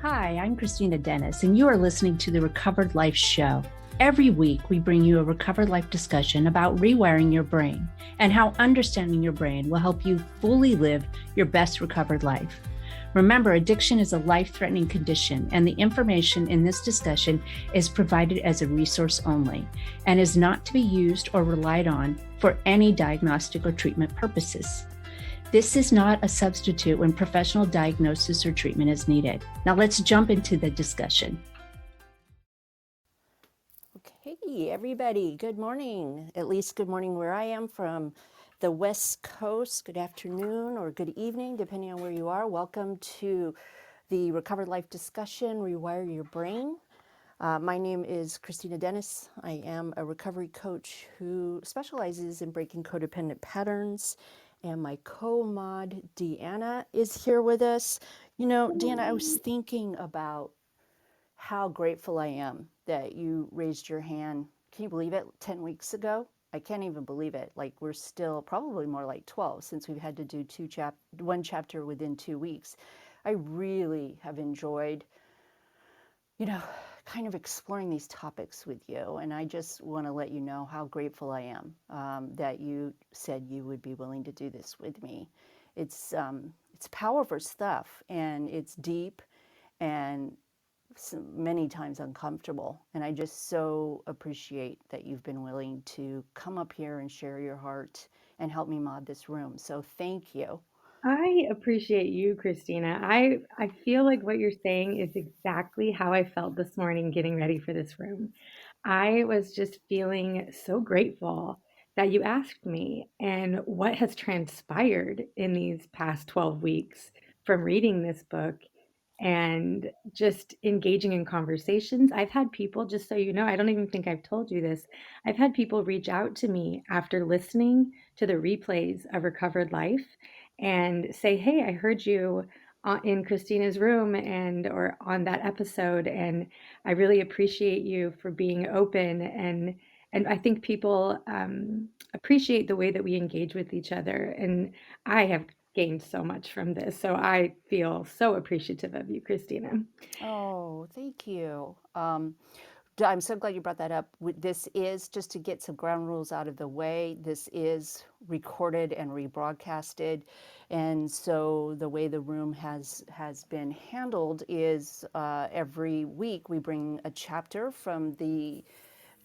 Hi, I'm Christina Dennis, and you are listening to the Recovered Life Show. Every week, we bring you a Recovered Life discussion about rewiring your brain and how understanding your brain will help you fully live your best recovered life. Remember, addiction is a life-threatening condition, and the information in this discussion is provided as a resource only and is not to be used or relied on for any diagnostic or treatment purposes. This is not a substitute when professional diagnosis or treatment is needed. Now let's jump into the discussion. Okay, everybody, good morning. At least good morning where I am from the West Coast. Good afternoon or good evening, depending on where you are. Welcome to the Recovered Life discussion, Rewire Your Brain. My name is Christina Dennis. I am a recovery coach who specializes in breaking codependent patterns. And my co-mod, Deanna, is here with us. You know, Deanna, I was thinking about how grateful I am that you raised your hand. Can you believe it? 10 weeks ago? I can't even believe it. Like we're still probably more like 12 since we've had to do one chapter within 2 weeks. I really have enjoyed, kind of exploring these topics with you. And I just want to let you know how grateful I am that you said you would be willing to do this with me. It's powerful stuff, and it's deep, and many times uncomfortable. And I just so appreciate that you've been willing to come up here and share your heart and help me mod this room. So thank you. I appreciate you, Christina. I feel like what you're saying is exactly how I felt this morning getting ready for this room. I was just feeling so grateful that you asked me and what has transpired in these past 12 weeks from reading this book and just engaging in conversations. I've had people, just so you know, I don't even think I've told you this. I've had people reach out to me after listening to the replays of Recovered Life and say, "Hey, I heard you in Christina's room and or on that episode, and I really appreciate you for being open." And I think people appreciate the way that we engage with each other. And I have gained so much from this, so I feel so appreciative of you, Christina. Oh, thank you. I'm so glad you brought that up. This is, just to get some ground rules out of the way, this is recorded and rebroadcasted. And so the way the room has been handled is every week we bring a chapter from the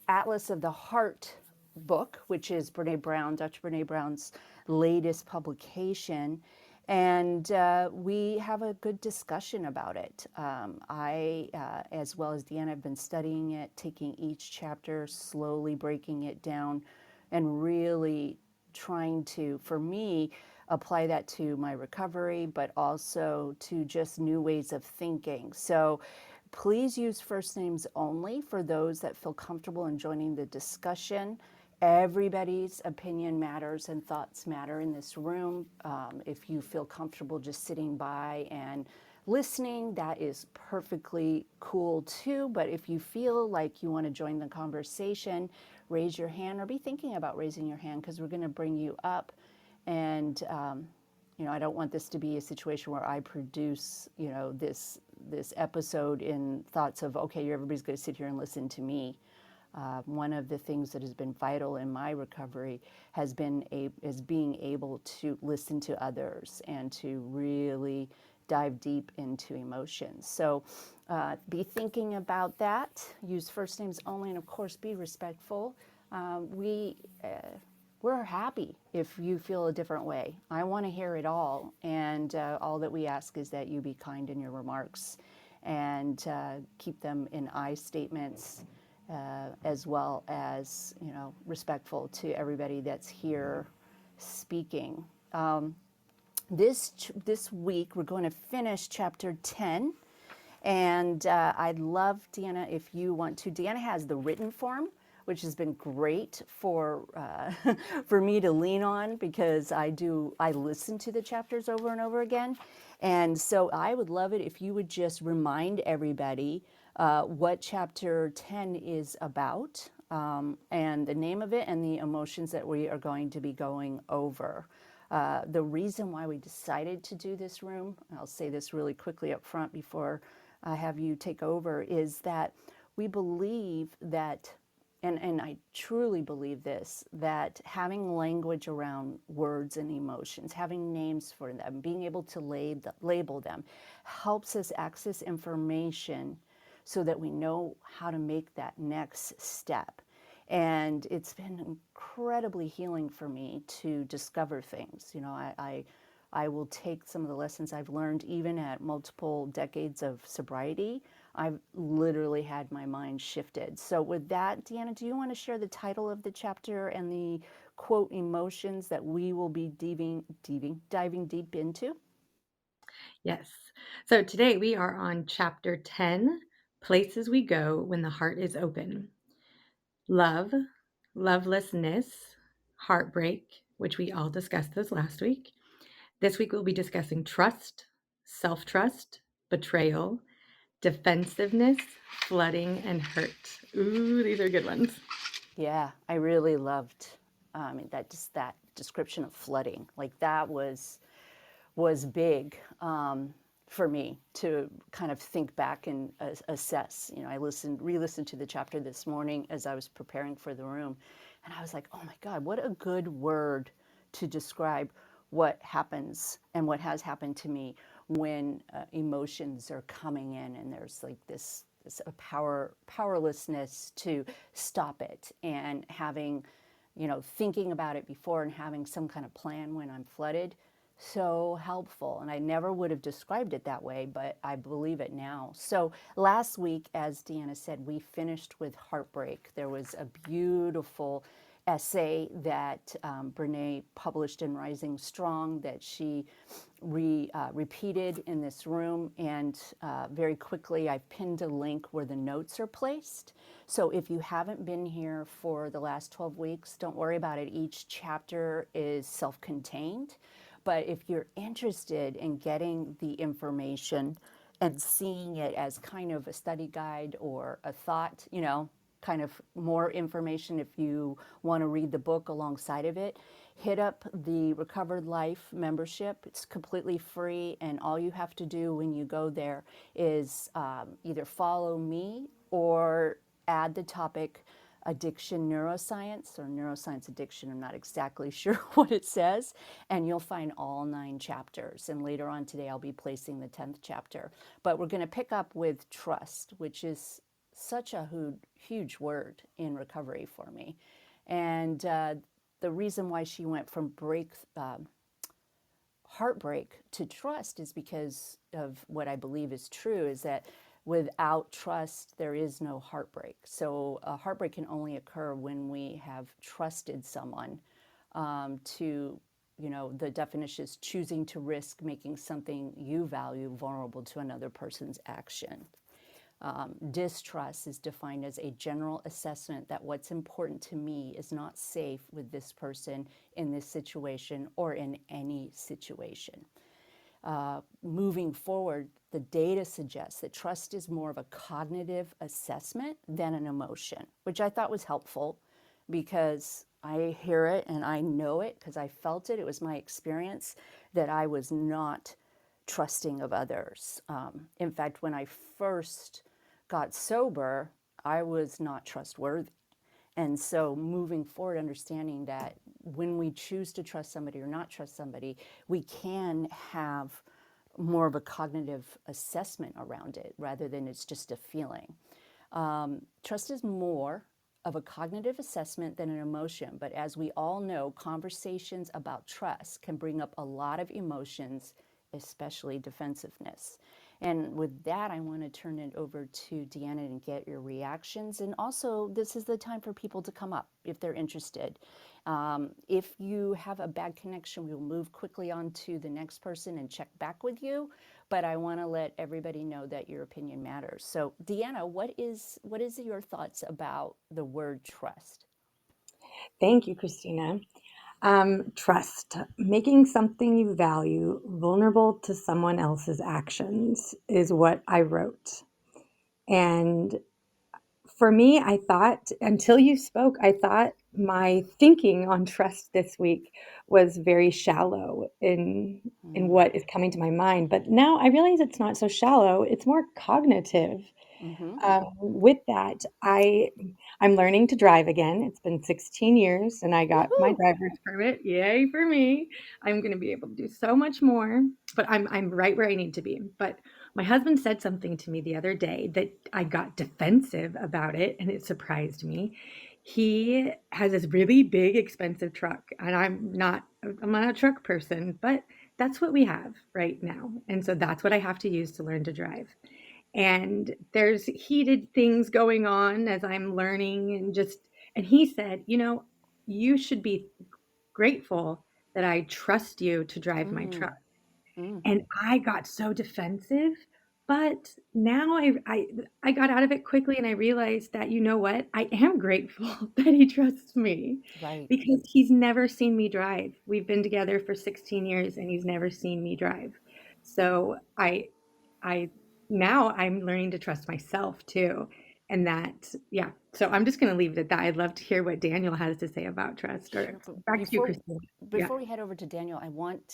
Atlas of the Heart book, which is Dr. Brene Brown's latest publication. And we have a good discussion about it. As well as Deanna, have been studying it, taking each chapter, slowly breaking it down, and really trying to, for me, apply that to my recovery, but also to just new ways of thinking. So please use first names only for those that feel comfortable in joining the discussion. Everybody's opinion matters and thoughts matter in this room. If you feel comfortable just sitting by and listening, that is perfectly cool too. But if you feel like you want to join the conversation, raise your hand or be thinking about raising your hand, because we're going to bring you up. And I don't want this to be a situation where I produce, this episode in thoughts of, okay, everybody's going to sit here and listen to me. One of the things that has been vital in my recovery has been is being able to listen to others and to really dive deep into emotions. So be thinking about that. Use first names only, and of course, be respectful. We're happy if you feel a different way. I want to hear it all, and all that we ask is that you be kind in your remarks and keep them in I statements, as well as respectful to everybody that's here speaking. This week we're going to finish chapter 10, and I'd love, Deanna, if you want to. Deanna has the written form, which has been great for for me to lean on, because I listen to the chapters over and over again. And so I would love it if you would just remind everybody what chapter 10 is about, and the name of it and the emotions that we are going to be going over. The reason why we decided to do this room, I'll say this really quickly up front before have you take over, is that we believe that, and I truly believe this, that having language around words and emotions, having names for them, being able to label them, helps us access information so that we know how to make that next step. And it's been incredibly healing for me to discover things. I will take some of the lessons I've learned, even at multiple decades of sobriety. I've literally had my mind shifted. So with that, Deanna, do you want to share the title of the chapter and the quote emotions that we will be diving deep into? Yes. So today we are on chapter 10, Places We Go When the Heart is Open. Love, lovelessness, heartbreak, which we all discussed this last week. This week we'll be discussing trust, self-trust, betrayal, defensiveness, flooding, and hurt. Ooh, these are good ones. Yeah, I really loved that description of flooding. Like that was big for me to kind of think back and assess. I re-listened to the chapter this morning as I was preparing for the room, and I was like, oh my God, what a good word to describe what happens and what has happened to me when emotions are coming in, and there's like this powerlessness to stop it, and having, thinking about it before and having some kind of plan when I'm flooded. So helpful. And I never would have described it that way, but I believe it now. So last week, as Deanna said, we finished with heartbreak. There was a beautiful essay that Brene published in Rising Strong that she repeated in this room. And very quickly, I pinned a link where the notes are placed. So if you haven't been here for the last 12 weeks, don't worry about it. Each chapter is self-contained. But if you're interested in getting the information and seeing it as kind of a study guide or a thought, kind of more information if you want to read the book alongside of it, hit up the Recovered Life membership. It's completely free, and all you have to do when you go there is either follow me or add the topic addiction neuroscience or neuroscience addiction. I'm not exactly sure what it says. And you'll find all 9 chapters. And later on today, I'll be placing the 10th chapter. But we're going to pick up with trust, which is such a huge word in recovery for me. And the reason why she went from heartbreak to trust is because of what I believe is true, is that without trust, there is no heartbreak. So a heartbreak can only occur when we have trusted someone to, the definition is choosing to risk making something you value vulnerable to another person's action. Distrust is defined as a general assessment that what's important to me is not safe with this person in this situation or in any situation. Moving forward, the data suggests that trust is more of a cognitive assessment than an emotion, which I thought was helpful because I hear it and I know it because I felt it. It was my experience that I was not trusting of others. In fact, when I first got sober, I was not trustworthy. And so moving forward, understanding that when we choose to trust somebody or not trust somebody, we can have more of a cognitive assessment around it rather than it's just a feeling. Trust is more of a cognitive assessment than an emotion, but as we all know, conversations about trust can bring up a lot of emotions, especially defensiveness. And with that, I want to turn it over to Deanna and get your reactions. And also, this is the time for people to come up if they're interested. If you have a bad connection, we'll move quickly on to the next person and check back with you. But I want to let everybody know that your opinion matters. So, Deanna, what is your thoughts about the word trust? Thank you, Christina. Trust, making something you value vulnerable to someone else's actions is what I wrote. And For me, I thought until you spoke, I thought my thinking on trust this week was very shallow in Mm. what is coming to my mind. But now I realize it's not so shallow, it's more cognitive. Mm-hmm. With that, I'm learning to drive again. It's been 16 years and I got my Woohoo! driver's permit. Yay for me. I'm going to be able to do so much more, but I'm right where I need to be. But my husband said something to me the other day that I got defensive about it and it surprised me. He has this really big expensive truck and I'm not a truck person, but that's what we have right now. And so that's what I have to use to learn to drive. And there's heated things going on as I'm learning and he said, you should be grateful that I trust you to drive my Mm. truck. Mm. And I got so defensive, but now I got out of it quickly and I realized that, you know what? I am grateful that he trusts me Right. because he's never seen me drive. We've been together for 16 years and he's never seen me drive. So I now I'm learning to trust myself too. And that, yeah. So I'm just going to leave it at that. I'd love to hear what Daniel has to say about trust. Or Sure, but back to you, Christine. Yeah. before we head over to Daniel,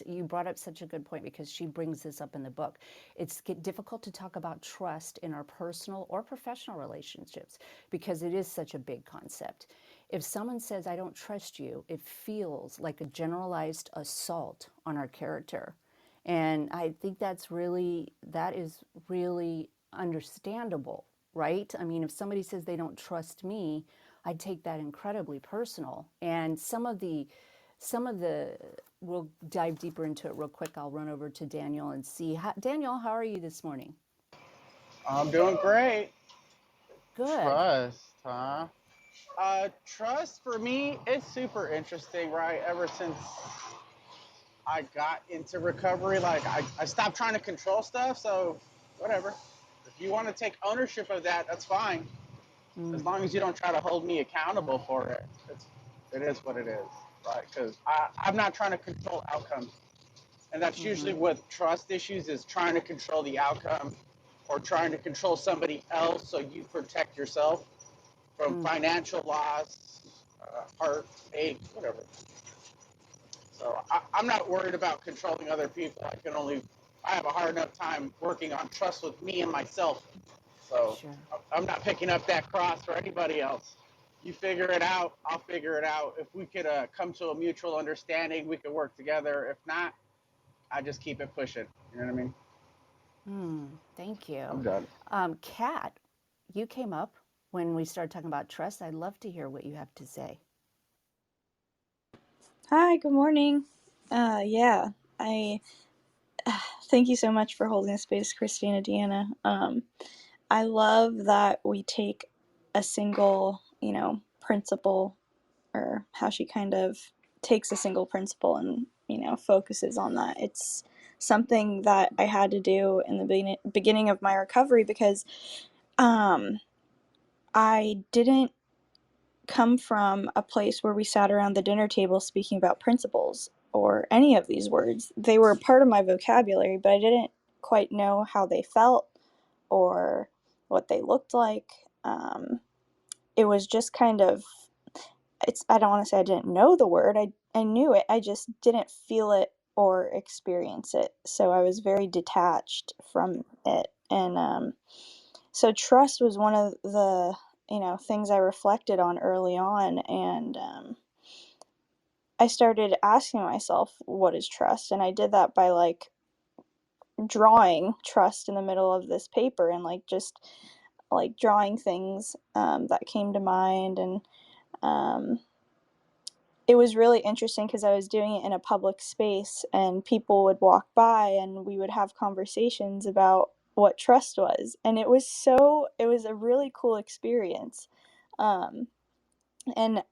you brought up such a good point because she brings this up in the book. It's difficult to talk about trust in our personal or professional relationships because it is such a big concept. If someone says, I don't trust you, it feels like a generalized assault on our character. And I think that is really understandable, right? I mean, if somebody says they don't trust me, I take that incredibly personal. And some of the, we'll dive deeper into it real quick. I'll run over to Daniel and see. Daniel, how are you this morning? I'm doing great. Good. Trust, huh? Trust for me, it's super interesting, right? Ever since I got into recovery, like I stopped trying to control stuff, so whatever. If you want to take ownership of that, that's fine. As Mm, long as you don't try to hold me accountable for it, it is what it is, right? Because I'm not trying to control outcomes. And that's mm-hmm, usually what trust issues is trying to control the outcome or trying to control somebody else so you protect yourself from mm, financial loss, heart, ache, whatever. So I'm not worried about controlling other people. I have a hard enough time working on trust with me and myself. So sure. I'm not picking up that cross for anybody else. You figure it out, I'll figure it out. If we could come to a mutual understanding, we could work together. If not, I just keep it pushing. You know what I mean? Thank you. I'm done. Kat, you came up when we started talking about trust. I'd love to hear what you have to say. Hi, good morning. Yeah, I thank you so much for holding the space, Christina, Deanna. I love that we take a single, principle, or how she kind of takes a single principle and, focuses on that. It's something that I had to do in the beginning of my recovery because um, I didn't come from a place where we sat around the dinner table speaking about principles or any of these words. They were part of my vocabulary, but I didn't quite know how they felt or what they looked like. It was just kind of, I don't want to say I didn't know the word. I knew it. I just didn't feel it or experience it. So I was very detached from it. And so trust was one of the things I reflected on early on, and I started asking myself, what is trust? And I did that by like drawing trust in the middle of this paper and like just like drawing things that came to mind. And um, it was really interesting because I was doing it in a public space and people would walk by and we would have conversations about what trust was. And it was a really cool experience. Um, and,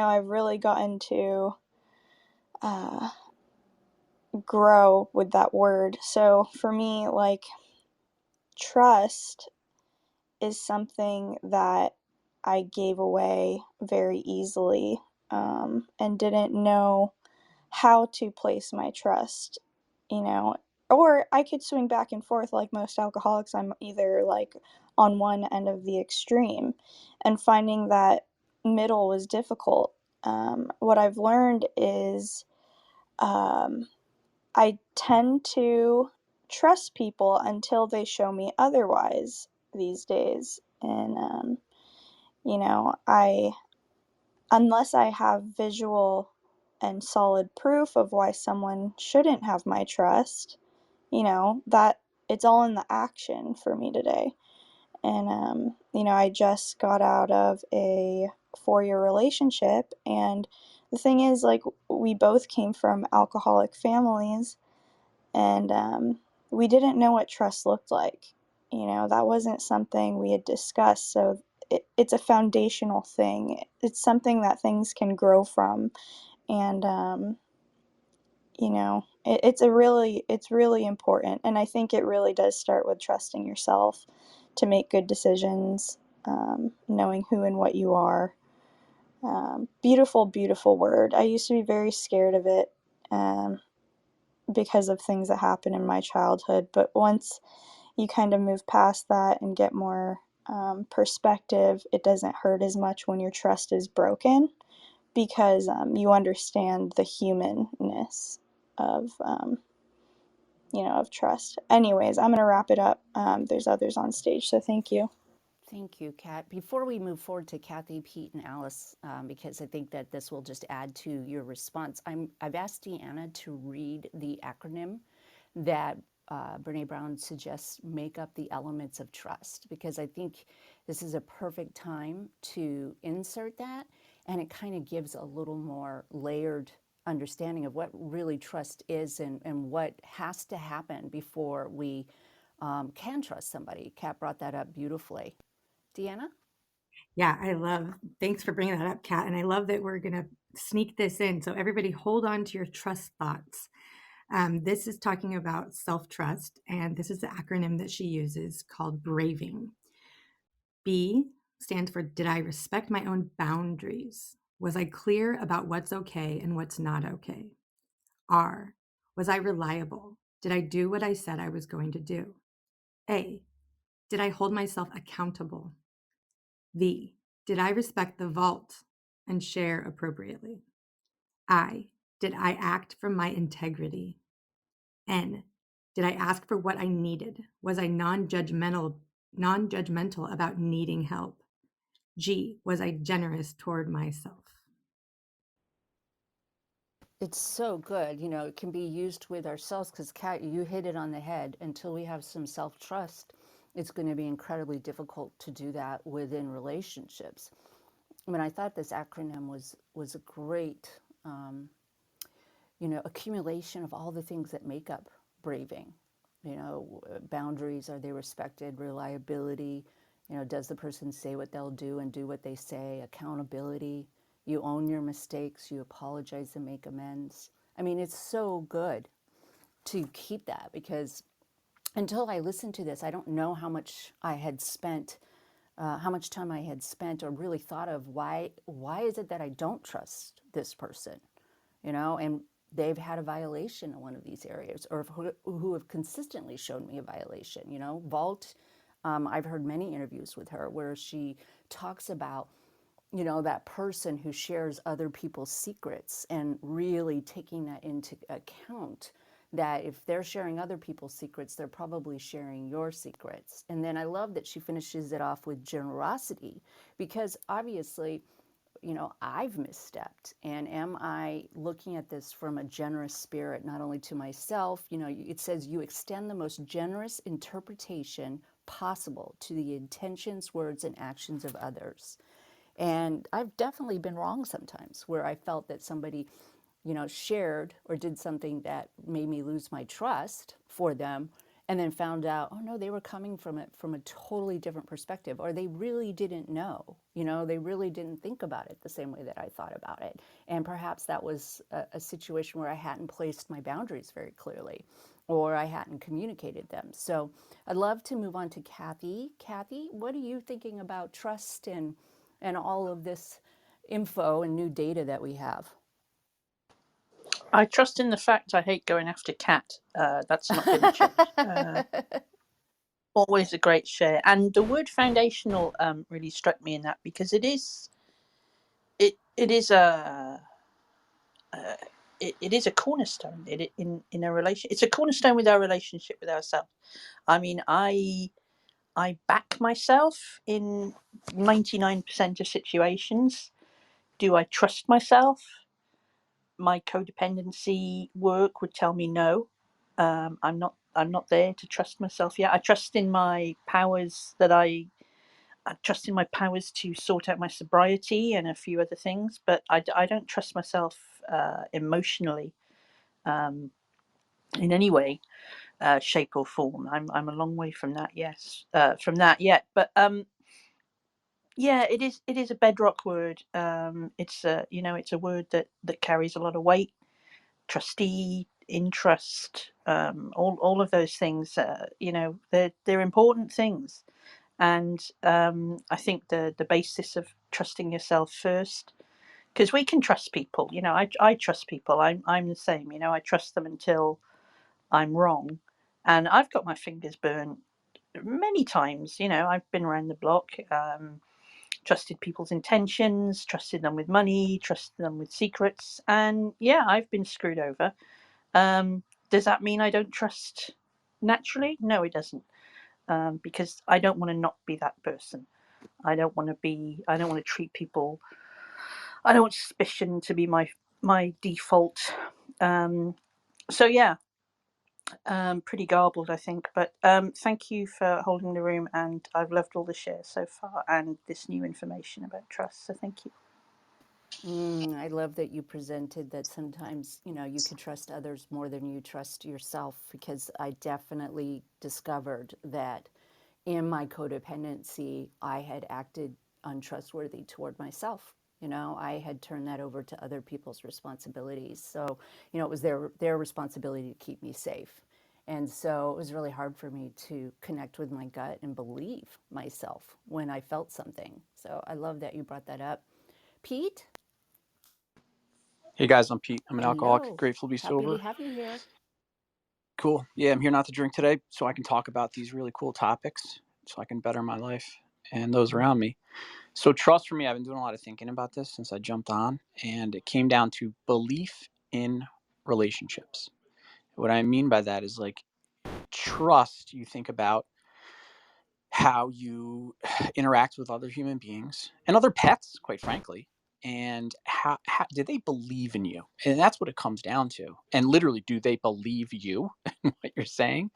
I've really gotten to uh, grow with that word. So for me, like, trust is something that I gave away very easily, and didn't know how to place my trust. You know, or I could swing back and forth like most alcoholics. I'm either like on one end of the extreme, and finding that middle was difficult. What I've learned is um, I tend to trust people until they show me otherwise these days. And, you know, unless I have visual and solid proof of why someone shouldn't have my trust, you know, that it's all in the action for me today. And, you know, I just got out of a 4-year relationship. And the thing is, like, we both came from alcoholic families, and we didn't know what trust looked like. You know, that wasn't something we had discussed. So it's a foundational thing. It's something that things can grow from. And, you know, it's really important. And I think it really does start with trusting yourself to make good decisions, knowing who and what you are. Beautiful, beautiful word. I used to be very scared of it. Because of things that happened in my childhood. But once you kind of move past that and get more perspective, it doesn't hurt as much when your trust is broken, because you understand the humanness of, you know, of trust. Anyways, I'm going to wrap it up. There's others on stage, so thank you. Thank you, Kat. Before we move forward to Kathy, Pete, and Alice, because I think that this will just add to your response, I've asked Deanna to read the acronym that Brene Brown suggests make up the elements of trust, because I think this is a perfect time to insert that, and it kind of gives a little more layered understanding of what really trust is, and what has to happen before we can trust somebody. Kat brought that up beautifully. Deanna? Yeah, thanks for bringing that up, Kat. And I love that we're going to sneak this in. So everybody hold on to your trust thoughts. This is talking about self-trust, and this is the acronym that she uses called BRAVING. B stands for, did I respect my own boundaries? Was I clear about what's okay and what's not okay? R, was I reliable? Did I do what I said I was going to do? A, did I hold myself accountable? V, did I respect the vault and share appropriately? I, did I act from my integrity? N, did I ask for what I needed? Was I non-judgmental about needing help? G, was I generous toward myself? It's so good. You know, it can be used with ourselves, because, Kat, you hit it on the head. Until we have some self-trust, it's going to be incredibly difficult to do that within relationships. I mean, I thought this acronym was a great, you know, accumulation of all the things that make up braving. You know, boundaries, are they respected? Reliability, you know, does the person say what they'll do and do what they say? Accountability, you own your mistakes, you apologize and make amends. I mean, it's so good to keep that, because until I listened to this, I don't know how much I had spent, how much time I had spent, or really thought of why is it that I don't trust this person, you know, and they've had a violation in one of these areas, or who have consistently shown me a violation. You know, Vault, I've heard many interviews with her where she talks about, you know, that person who shares other people's secrets, and really taking that into account, that if they're sharing other people's secrets, they're probably sharing your secrets. And then I love that she finishes it off with generosity, because obviously, you know, I've misstepped. And am I looking at this from a generous spirit, not only to myself? You know, it says you extend the most generous interpretation possible to the intentions, words, and actions of others. And I've definitely been wrong sometimes, where I felt that somebody, you know, shared or did something that made me lose my trust for them, and then found out, oh no, they were coming from it from a totally different perspective, or they really didn't know, you know, they really didn't think about it the same way that I thought about it. And perhaps that was a situation where I hadn't placed my boundaries very clearly, or I hadn't communicated them. So I'd love to move on to Kathy. Kathy, what are you thinking about trust and all of this info and new data that we have? I trust in the fact I hate going after cat. That's not going to change. Always a great share. And the word foundational really struck me in that, because it is uh, it is a cornerstone in a relation. It's a cornerstone with our relationship with ourselves. I mean, I back myself in 99% of situations. Do I trust myself? My codependency work would tell me no. I'm not there to trust myself yet. I trust in my powers I trust in my powers to sort out my sobriety and a few other things, but I don't trust myself emotionally, um, in any way, shape or form. I'm a long way from that. Yes, from that yet, but yeah, it is a bedrock word. It's a it's a word that carries a lot of weight. Trustee, interest, all of those things. They're important things, and I think the basis of trusting yourself first, because we can trust people. I trust people. I'm the same. I trust them until I'm wrong, and I've got my fingers burnt many times. I've been around the block. Trusted people's intentions, trusted them with money, trusted them with secrets, and yeah, I've been screwed over. Does that mean I don't trust naturally? No, it doesn't, because I don't want to not be that person. I don't want to be. I don't want to treat people. I don't want suspicion to be my default. Um, so yeah, pretty garbled, I think. But thank you for holding the room, and I've loved all the shares so far and this new information about trust. So thank you. I love that you presented that sometimes, you can trust others more than you trust yourself, because I definitely discovered that in my codependency, I had acted untrustworthy toward myself. I had turned that over to other people's responsibilities. So, it was their responsibility to keep me safe. And so it was really hard for me to connect with my gut and believe myself when I felt something. So I love that you brought that up. Pete? Hey guys, I'm Pete. I'm an alcoholic, Hello. grateful to be Happy to sober. have you here. Cool. Yeah, I'm here not to drink today, so I can talk about these really cool topics, so I can better my life and those around me. So, trust for me, I've been doing a lot of thinking about this since I jumped on, and it came down to belief in relationships. What I mean by that is like trust, you think about how you interact with other human beings and other pets, quite frankly, and how do they believe in you? And that's what it comes down to. And literally, do they believe you and what you're saying?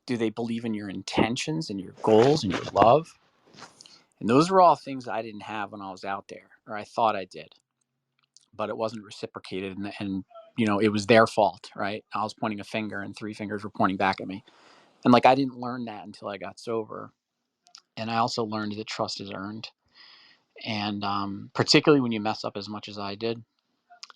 Do they believe in your intentions and your goals and your love? And those are all things I didn't have when I was out there, or I thought I did, but it wasn't reciprocated, and it was their fault, right? I was pointing a finger, and three fingers were pointing back at me, and like I didn't learn that until I got sober. And I also learned that trust is earned. And particularly when you mess up as much as I did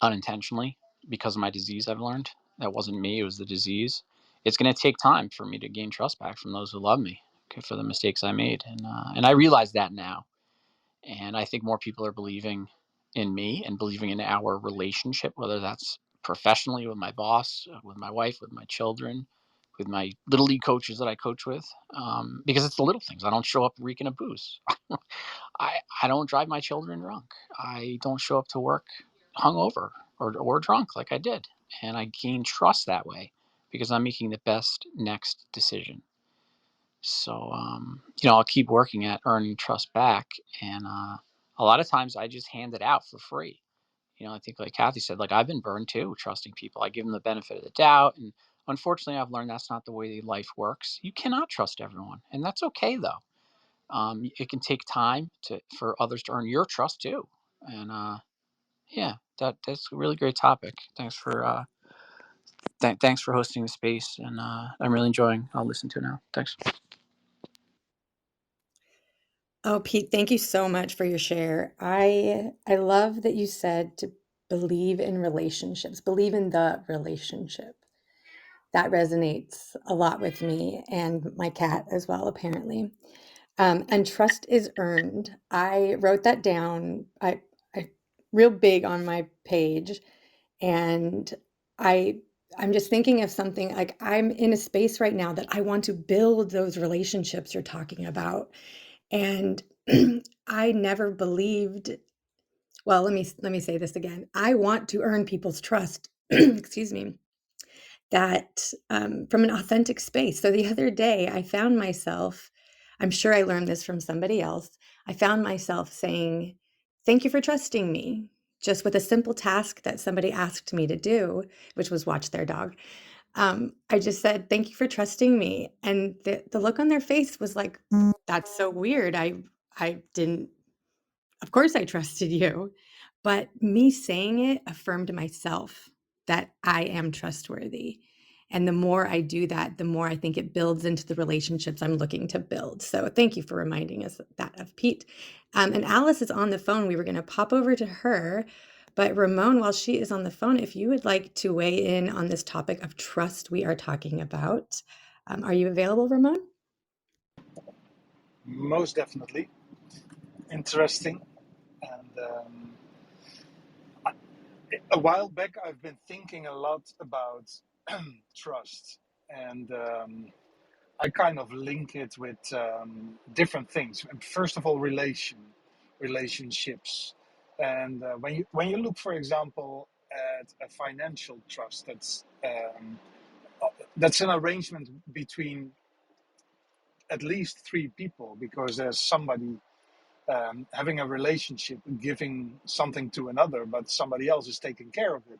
unintentionally because of my disease, I've learned that wasn't me, it was the disease. It's going to take time for me to gain trust back from those who love me, okay, for the mistakes I made. And I realize that now. And I think more people are believing in me and believing in our relationship, whether that's professionally with my boss, with my wife, with my children, with my little league coaches that I coach with, because it's the little things. I don't show up reeking of booze. I don't drive my children drunk. I don't show up to work hungover or drunk like I did. And I gain trust that way because I'm making the best next decision. So, I'll keep working at earning trust back. And a lot of times I just hand it out for free. I think like Kathy said, like I've been burned too, trusting people. I give them the benefit of the doubt. And unfortunately, I've learned that's not the way life works. You cannot trust everyone. And that's okay, though. It can take time for others to earn your trust too. And yeah, that's a really great topic. Thanks for hosting the space, and I'm really enjoying. I'll listen to it now. Thanks. Oh, Pete, thank you so much for your share. I love that you said to believe in relationships, believe in the relationship. That resonates a lot with me and my cat as well, apparently. And trust is earned. I wrote that down. I real big on my page, and I'm just thinking of something like I'm in a space right now that I want to build those relationships you're talking about. And I never believed, well, let me say this again. I want to earn people's trust. Excuse me. That from an authentic space. So the other day, I found myself, I'm sure I learned this from somebody else. I found myself saying, "Thank you for trusting me," just with a simple task that somebody asked me to do, which was watch their dog. I just said, "Thank you for trusting me." And the look on their face was like, "That's so weird. I didn't, of course I trusted you." But me saying it affirmed myself that I am trustworthy. And the more I do that, the more I think it builds into the relationships I'm looking to build. So thank you for reminding us that of Pete. And Alice is on the phone. We were going to pop over to her. But Ramon, while she is on the phone, if you would like to weigh in on this topic of trust we are talking about, are you available, Ramon? Most definitely. Interesting. And a while back, I've been thinking a lot about trust. And I kind of link it with different things. First of all, relationships. And when you look, for example, at a financial trust, that's an arrangement between at least three people, because there's somebody having a relationship, giving something to another, but somebody else is taking care of it.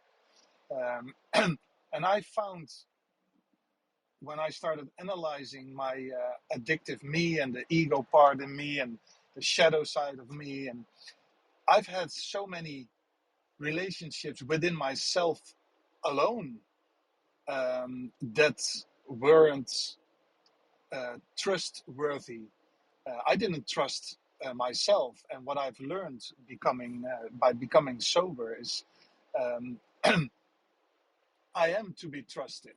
And I found, when I started analyzing my addictive me and the ego part in me and the shadow side of me, and I've had so many relationships within myself alone that weren't trustworthy. I didn't trust myself, and what I've learned by becoming sober is um, I am to be trusted,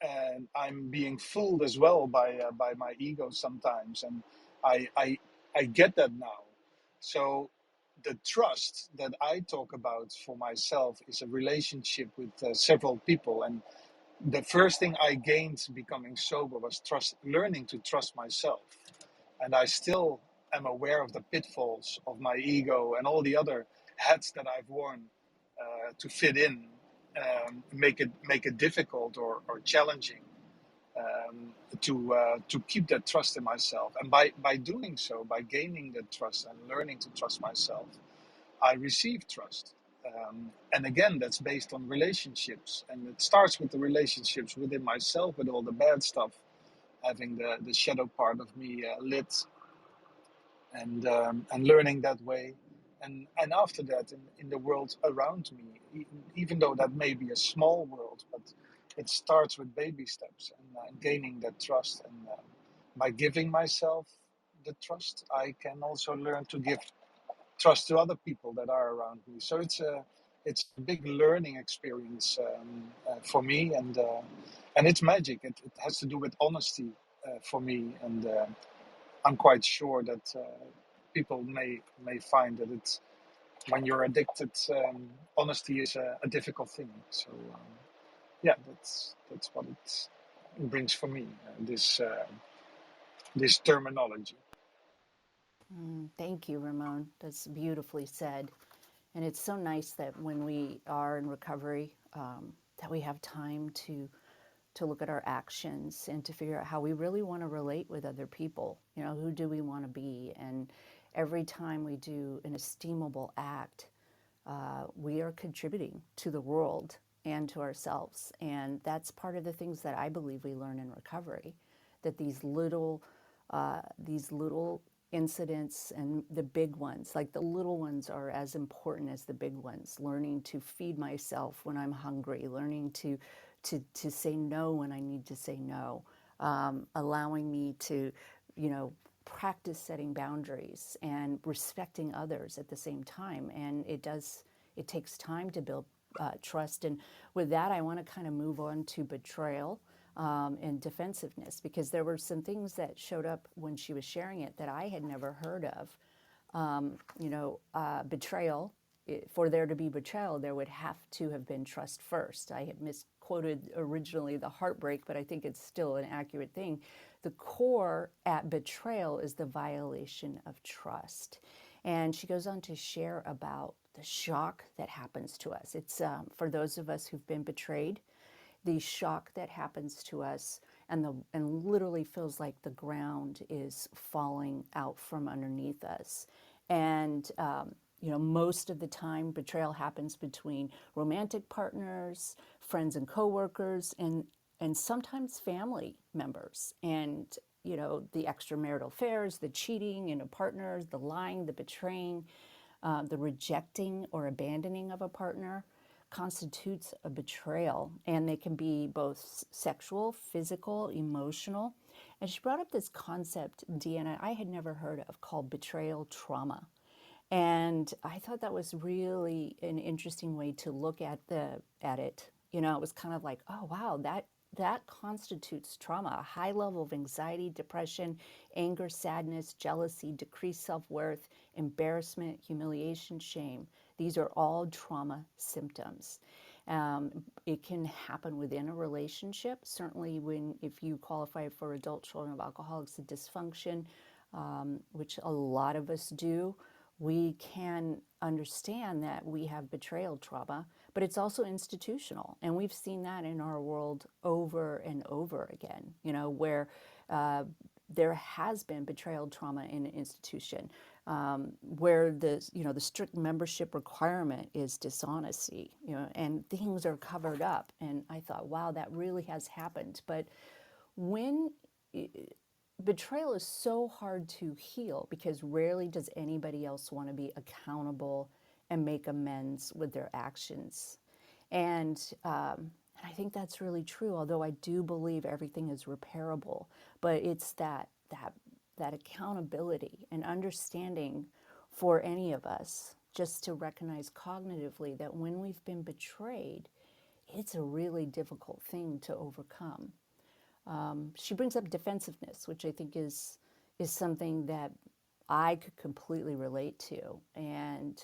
and I'm being fooled as well by my ego sometimes, and I, I I get that now. So the trust that I talk about for myself is a relationship with several people, and the first thing I gained becoming sober was learning to trust myself. And I still am aware of the pitfalls of my ego and all the other hats that I've worn to fit in, make it difficult or challenging to keep that trust in myself. And by doing so, by gaining that trust and learning to trust myself, I receive trust. And again, that's based on relationships, and it starts with the relationships within myself, with all the bad stuff, having the shadow part of me lit, and learning that way, and after that in the world around me, even though that may be a small world, but it starts with baby steps, and gaining that trust, and by giving myself the trust, I can also learn to give trust to other people that are around me. So it's a big learning experience for me, and it's magic. It has to do with honesty for me, and I'm quite sure that people may find that it's, when you're addicted, honesty is a difficult thing. So yeah, that's what it brings for me. This terminology. Thank you, Ramon. That's beautifully said. And it's so nice that when we are in recovery, that we have time to look at our actions and to figure out how we really want to relate with other people. You know, who do we want to be? And every time we do an esteemable act, we are contributing to the world and to ourselves. And that's part of the things that I believe we learn in recovery, that these little incidents and the big ones, like the little ones are as important as the big ones. Learning to feed myself when I'm hungry, learning to say no when I need to say no, allowing me to, practice setting boundaries and respecting others at the same time. And it takes time to build trust. And with that, I want to kind of move on to betrayal and defensiveness, because there were some things that showed up when she was sharing it that I had never heard of. Betrayal for there to be betrayal, there would have to have been trust first. I had misquoted originally the heartbreak, but I think it's still an accurate thing. The core at betrayal is the violation of trust. And she goes on to share about the shock that happens to us. It's for those of us who've been betrayed, the shock that happens to us and literally feels like the ground is falling out from underneath us. And most of the time, betrayal happens between romantic partners, friends and coworkers, and sometimes family members. And the extramarital affairs, the cheating in a partner, the lying, the betraying, the rejecting or abandoning of a partner constitutes a betrayal, and they can be both sexual, physical, emotional. And she brought up this concept, Deanna, I had never heard of, called betrayal trauma. And I thought that was really an interesting way to look at it. It was kind of like, oh wow, that constitutes trauma, a high level of anxiety, depression, anger, sadness, jealousy, decreased self-worth, embarrassment, humiliation, shame. These are all trauma symptoms. It can happen within a relationship. Certainly, if you qualify for adult children of alcoholics and dysfunction, which a lot of us do, we can understand that we have betrayal trauma, but it's also institutional. And we've seen that in our world over and over again, where there has been betrayal trauma in an institution, where the strict membership requirement is dishonesty, and things are covered up. And I thought, wow, that really has happened. But when betrayal is so hard to heal, because rarely does anybody else want to be accountable and make amends with their actions. And I think that's really true, although I do believe everything is repairable. But it's that accountability and understanding for any of us, just to recognize cognitively that when we've been betrayed, it's a really difficult thing to overcome. She brings up defensiveness, which I think is something that I could completely relate to, and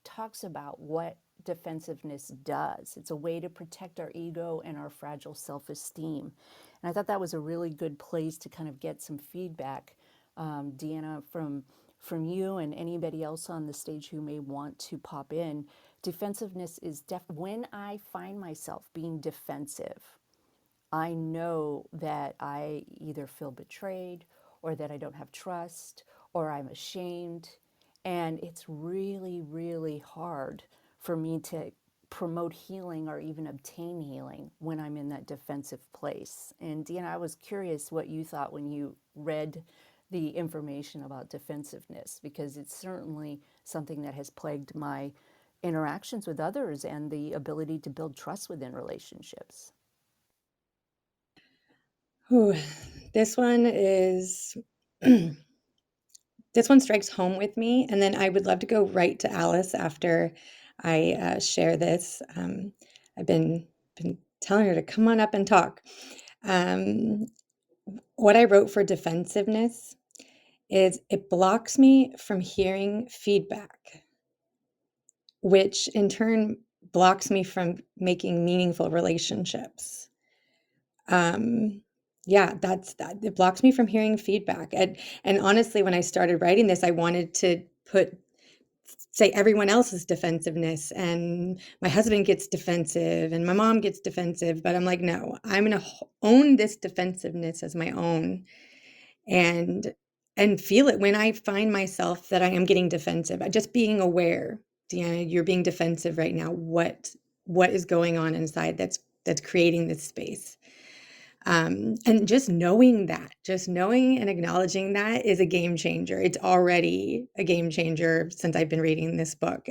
talks about what defensiveness does. It's a way to protect our ego and our fragile self-esteem. And I thought that was a really good place to kind of get some feedback, Deanna, from you and anybody else on the stage who may want to pop in. Defensiveness is when I find myself being defensive, I know that I either feel betrayed or that I don't have trust or I'm ashamed. And it's really, really hard for me to promote healing or even obtain healing when I'm in that defensive place. And Deanna, I was curious what you thought when you read the information about defensiveness, because it's certainly something that has plagued my interactions with others and the ability to build trust within relationships. Ooh, this one is this one strikes home with me, and then I would love to go right to Alice after I share this. I've been telling her to come on up and talk. What I wrote for defensiveness is it blocks me from hearing feedback, which in turn blocks me from making meaningful relationships. Yeah, that's that. It blocks me from hearing feedback. And honestly, when I started writing this, I wanted to say everyone else's defensiveness, and my husband gets defensive and my mom gets defensive, but I'm like, no, I'm going to own this defensiveness as my own, and feel it when I find myself that I am getting defensive. Just being aware, Deanna, you're being defensive right now. What is going on inside that's creating this space? And just knowing and acknowledging that is a game changer. It's already a game changer since I've been reading this book.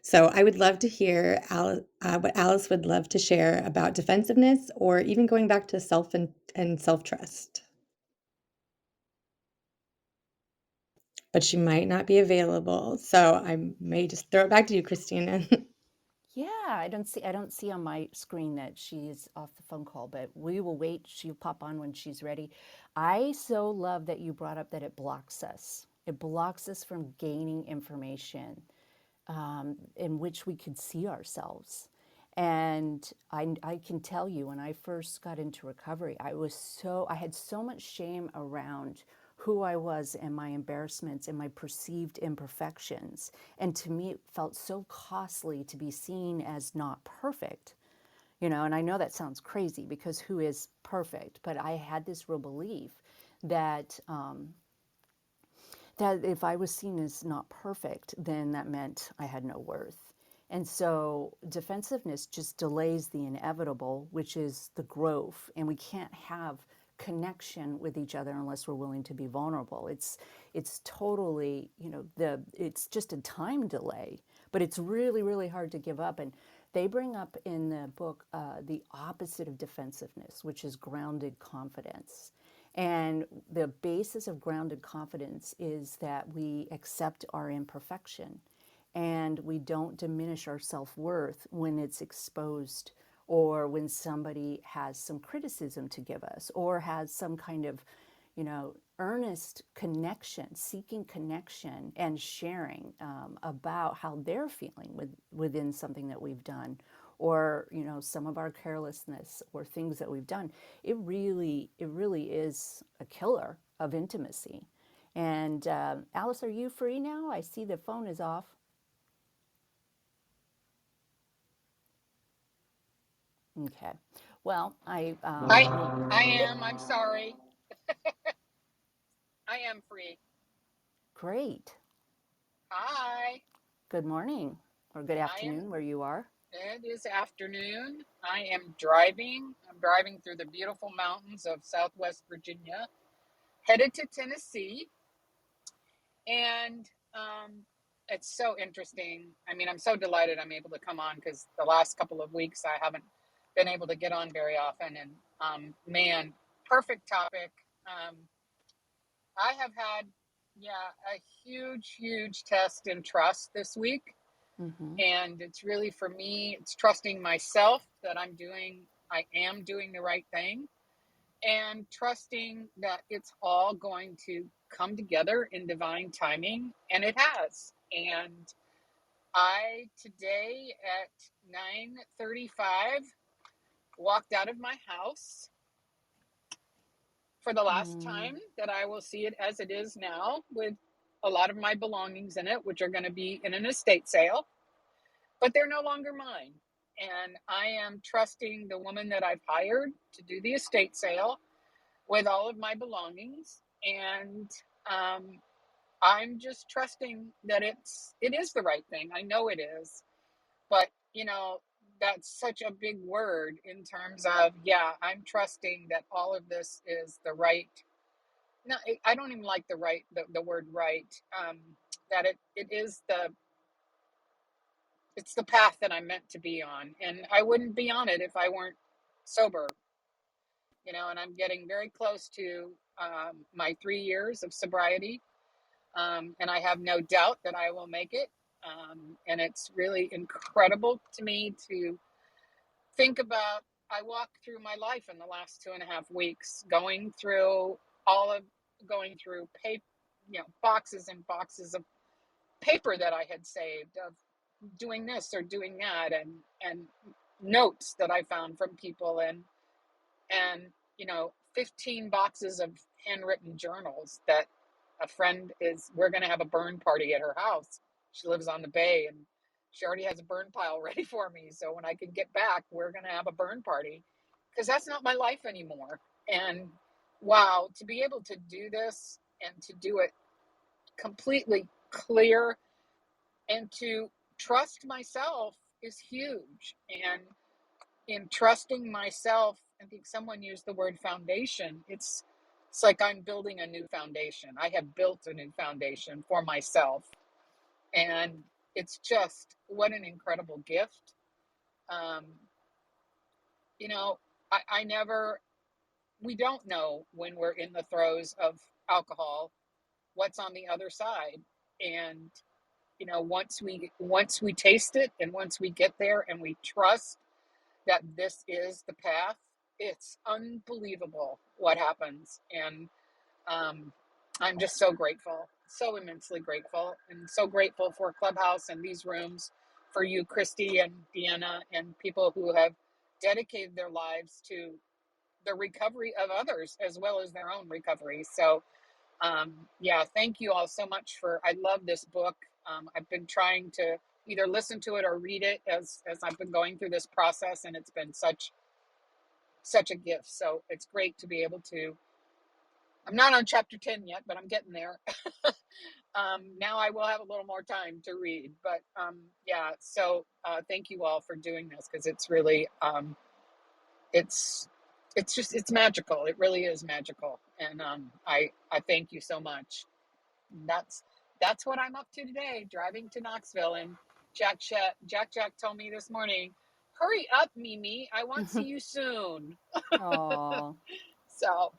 So I would love to hear what Alice would love to share about defensiveness, or even going back to self and self-trust. But she might not be available, so I may just throw it back to you, Christina. Yeah, I don't see on my screen that she's off the phone call, but we will wait. She'll pop on when she's ready. I so love that you brought up that it blocks us. It blocks us from gaining information. in which we could see ourselves. And I can tell you, when I first got into recovery, I had so much shame around who I was and my embarrassments and my perceived imperfections. And to me, it felt so costly to be seen as not perfect. And I know that sounds crazy, because who is perfect? But I had this real belief that that if I was seen as not perfect, then that meant I had no worth. And so defensiveness just delays the inevitable, which is the growth. And we can't have connection with each other unless we're willing to be vulnerable. It's totally, it's just a time delay, but it's really, really hard to give up. And they bring up in the book the opposite of defensiveness, which is grounded confidence. And the basis of grounded confidence is that we accept our imperfection and we don't diminish our self-worth when it's exposed, or when somebody has some criticism to give us, or has some kind of, earnest connection, seeking connection and sharing about how they're feeling within something that we've done, or some of our carelessness or things that we've done. It really is a killer of intimacy. And Alice, are you free now? I see the phone is off. Okay. Well, I am. I'm sorry. I am free. Great. Hi. Good morning or good I am. afternoon where you are. It is afternoon. I am driving. I'm driving through the beautiful mountains of Southwest Virginia, headed to Tennessee. And it's so interesting. I mean, I'm so delighted I'm able to come on, because the last couple of weeks I haven't been able to get on very often. And man, perfect topic. I have had, a huge test in trust this week. Mm-hmm. And it's really, for me, it's trusting myself that I am doing the right thing, and trusting that it's all going to come together in divine timing. And it has. And I, today at 9:35, walked out of my house for the last time that I will see it as it is now, with a lot of my belongings in it, which are going to be in an estate sale, but they're no longer mine. And I am trusting the woman that I've hired to do the estate sale with all of my belongings. And I'm just trusting that it is the right thing. I know it is, but that's such a big word in terms of, I'm trusting that all of this is the right. No, I don't even like the word right. That it is it's the path that I'm meant to be on, and I wouldn't be on it if I weren't sober. And I'm getting very close to my 3 years of sobriety, and I have no doubt that I will make it. And it's really incredible to me to think about. I walked through my life in the last 2.5 weeks, going through paper, boxes and boxes of paper that I had saved, of doing this or doing that, and notes that I found from people, and 15 boxes of handwritten journals that we're going to have a burn party at her house. She lives on the bay, and she already has a burn pile ready for me. So when I can get back, we're going to have a burn party, because that's not my life anymore. And wow, to be able to do this and to do it completely clear and to trust myself is huge. And in trusting myself, I think someone used the word foundation. It's like I'm building a new foundation. I have built a new foundation for myself. And it's just, what an incredible gift. We don't know when we're in the throes of alcohol what's on the other side. And once we taste it, and once we get there and we trust that this is the path, it's unbelievable what happens. And I'm just so grateful, so immensely grateful, and so grateful for Clubhouse and these rooms, for you, Christy and Deanna, and people who have dedicated their lives to the recovery of others as well as their own recovery. So, yeah, thank you all so much for. I love this book. I've been trying to either listen to it or read it as I've been going through this process, and it's been such a gift. So it's great to be able to. I'm not on chapter 10 yet, but I'm getting there. Now I will have a little more time to read, but yeah. So thank you all for doing this, because it's really it's it's magical. It really is magical, and I thank you so much. That's that's what I'm up to today, driving to Knoxville. And Jack told me this morning, hurry up, Mimi, I want to see you soon. Oh, So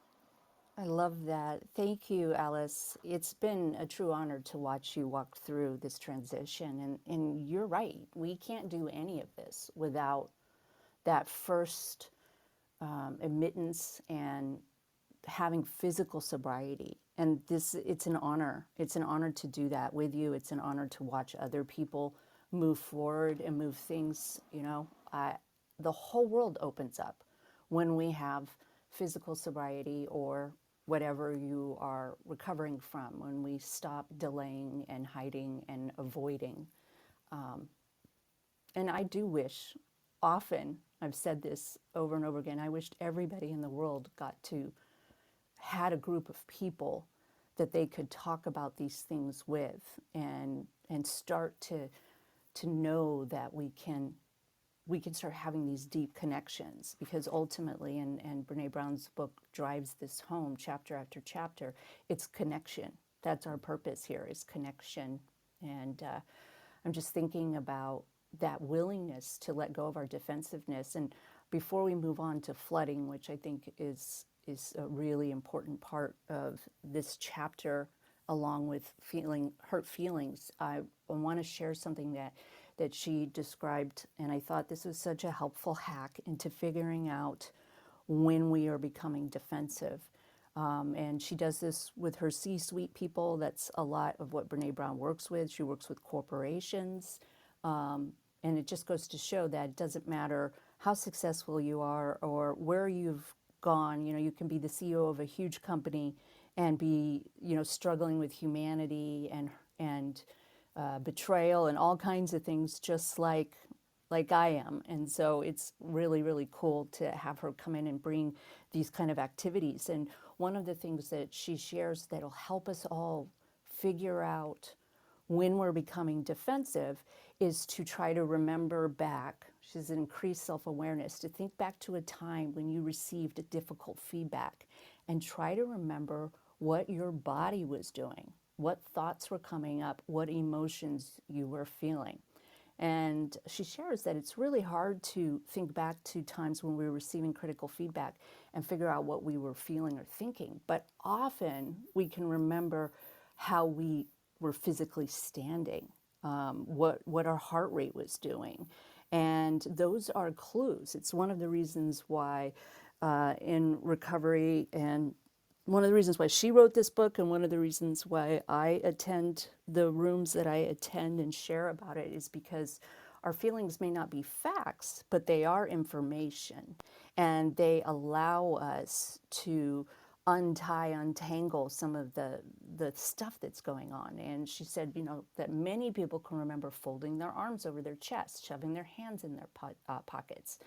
I love that. Thank you, Alice. It's been a true honor to watch you walk through this transition. And you're right, we can't do any of this without that first admittance and having physical sobriety. And this, it's an honor. It's an honor to do that with you. It's an honor to watch other people move forward and move things, the whole world opens up when we have physical sobriety or whatever you are recovering from, when we stop delaying and hiding and avoiding. And I do wish, often, I've said this over and over again, I wished everybody in the world got to had a group of people that they could talk about these things with, and start to know that we can start having these deep connections, because ultimately, and Brene Brown's book drives this home chapter after chapter, it's connection. That's our purpose here, is connection. And I'm just thinking about that willingness to let go of our defensiveness. And before we move on to flooding, which I think is a really important part of this chapter, along with feeling hurt feelings, I want to share something that she described, and I thought this was such a helpful hack into figuring out when we are becoming defensive. And she does this with her C-suite people. That's a lot of what Brene Brown works with. She works with corporations. And it just goes to show that it doesn't matter how successful you are or where you've gone. You can be the CEO of a huge company and be, struggling with humanity and betrayal and all kinds of things, just like I am. And so it's really, really cool to have her come in and bring these kind of activities. And one of the things that she shares that'll help us all figure out when we're becoming defensive is to try to remember back. She's an increased self-awareness, to think back to a time when you received difficult feedback and try to remember what your body was doing, what thoughts were coming up, what emotions you were feeling. And she shares that it's really hard to think back to times when we were receiving critical feedback and figure out what we were feeling or thinking. But often we can remember how we were physically standing, what our heart rate was doing. And those are clues. It's one of the reasons why in recovery, and one of the reasons why she wrote this book, and one of the reasons why I attend the rooms that I attend and share about it, is because our feelings may not be facts, but they are information, and they allow us to untangle some of the stuff that's going on. And she said, that many people can remember folding their arms over their chest, shoving their hands in their pockets,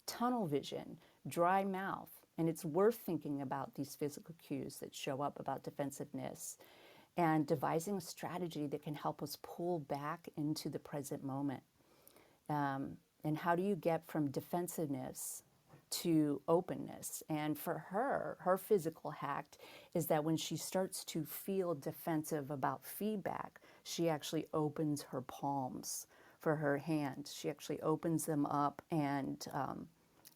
tunnel vision, dry mouth. And it's worth thinking about these physical cues that show up about defensiveness and devising a strategy that can help us pull back into the present moment. And how do you get from defensiveness to openness? And for her physical hack is that when she starts to feel defensive about feedback, she actually opens her palms for her hands. She actually opens them up, and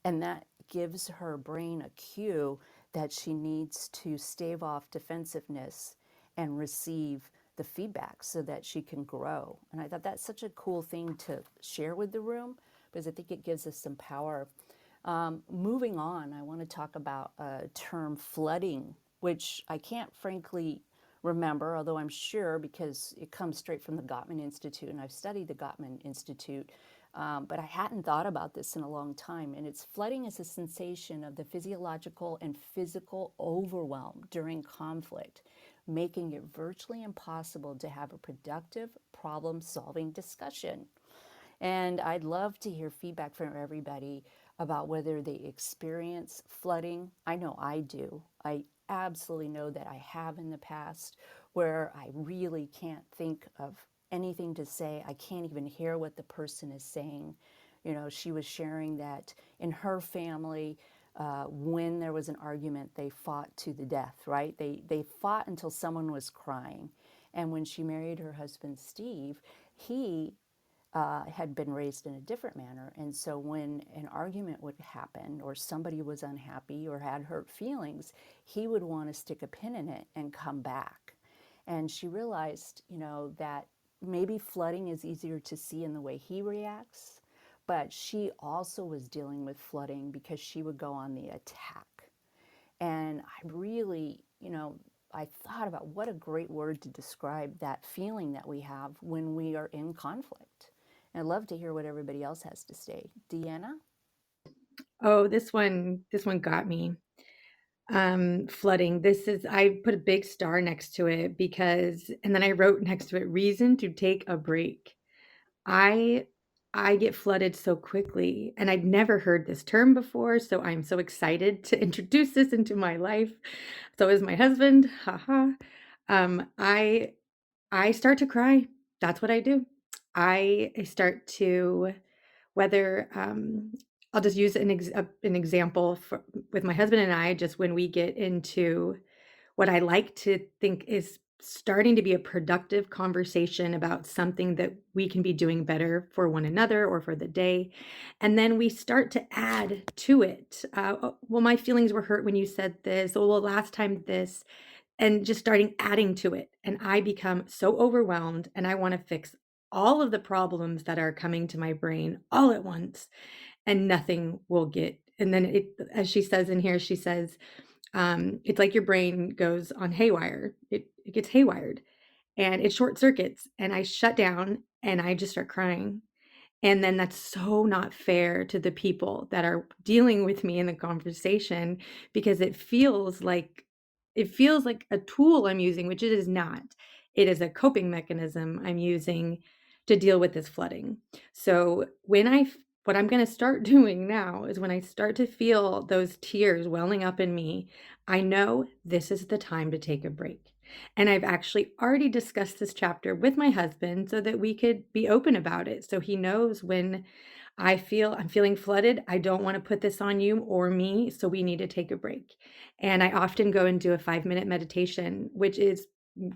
that gives her brain a cue that she needs to stave off defensiveness and receive the feedback so that she can grow. And I thought that's such a cool thing to share with the room, because I think it gives us some power. Moving on, I want to talk about a term, flooding, which I can't frankly remember, although I'm sure because it comes straight from the Gottman Institute, and I've studied the Gottman Institute, but I hadn't thought about this in a long time. And it's flooding is a sensation of the physiological and physical overwhelm during conflict, making it virtually impossible to have a productive problem-solving discussion. And I'd love to hear feedback from everybody about whether they experience flooding. I know I do. I absolutely know that I have in the past, where I really can't think of anything to say. I can't even hear what the person is saying. You know, she was sharing that in her family, when there was an argument, they fought to the death, right? They fought until someone was crying. And when she married her husband, Steve, he had been raised in a different manner. And so when an argument would happen or somebody was unhappy or had hurt feelings, he would want to stick a pin in it and come back. And she realized, you know, that maybe flooding is easier to see in the way he reacts, but she also was dealing with flooding because she would go on the attack. And I really, you know, I thought about what a great word to describe that feeling that we have when we are in conflict. And I'd love to hear what everybody else has to say. Deanna? Oh, this one got me. Flooding. I put a big star next to it because, and then I wrote next to it, reason to take a break. I I get flooded so quickly, and I'd never heard this term before, so I'm so excited to introduce this into my life. So is my husband. Haha. I start to cry. That's what I do. I start to, whether I'll just use an example with my husband and I, just when we get into what I like to think is starting to be a productive conversation about something that we can be doing better for one another or for the day. And then we start to add to it. Oh, well, my feelings were hurt when you said this. Oh, well, last time this, and just starting adding to it. And I become so overwhelmed and I want to fix all of the problems that are coming to my brain all at once, and nothing will get. And then as she says in here, she says, it's like your brain goes on haywire. It gets haywired and it short circuits, and I shut down and I just start crying. And then that's so not fair to the people that are dealing with me in the conversation, because it feels like a tool I'm using, which it is not. It is a coping mechanism I'm using to deal with this flooding. So what I'm going to start doing now is, when I start to feel those tears welling up in me, I know this is the time to take a break. And I've actually already discussed this chapter with my husband so that we could be open about it. So he knows when I'm feeling flooded, I don't want to put this on you or me. So we need to take a break. And I often go and do a 5-minute meditation, which is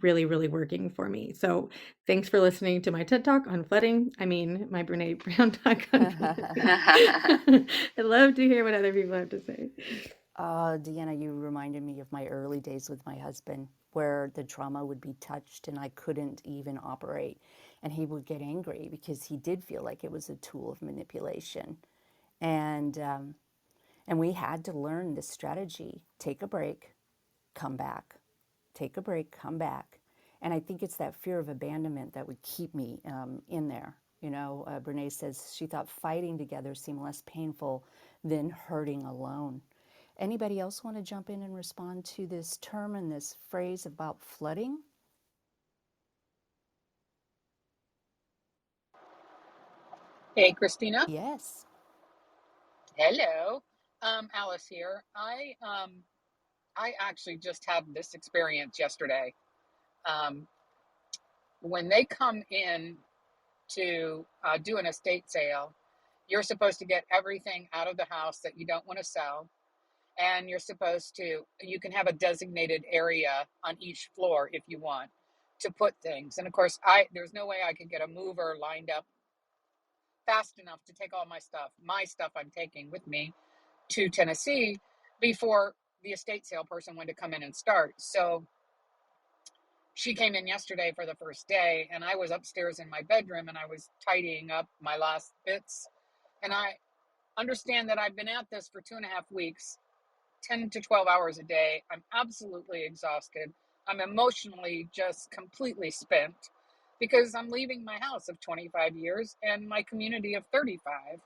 really, really working for me. So thanks for listening to my TED Talk on flooding. I mean, my Brene Brown talk on flooding. I love to hear what other people have to say. Deanna, you reminded me of my early days with my husband, where the trauma would be touched and I couldn't even operate. And he would get angry because he did feel like it was a tool of manipulation. And, um, and we had to learn this strategy: take a break, come back, take a break, come back. And I think it's that fear of abandonment that would keep me in there. You know, Brene says she thought fighting together seemed less painful than hurting alone. Anybody else want to jump in and respond to this term and this phrase about flooding? Hey, Christina. Yes. Hello. Alice here. I actually just had this experience yesterday. Um, when they come in to do an estate sale, you're supposed to get everything out of the house that you don't want to sell. And you can have a designated area on each floor if you want to put things. And of course, there's no way I could get a mover lined up fast enough to take all my stuff I'm taking with me to Tennessee before the estate sale person wanted to come in and start. So she came in yesterday for the first day, and I was upstairs in my bedroom and I was tidying up my last bits. And I understand that I've been at this for 2.5 weeks, 10 to 12 hours a day. I'm absolutely exhausted. I'm emotionally just completely spent because I'm leaving my house of 25 years and my community of 35.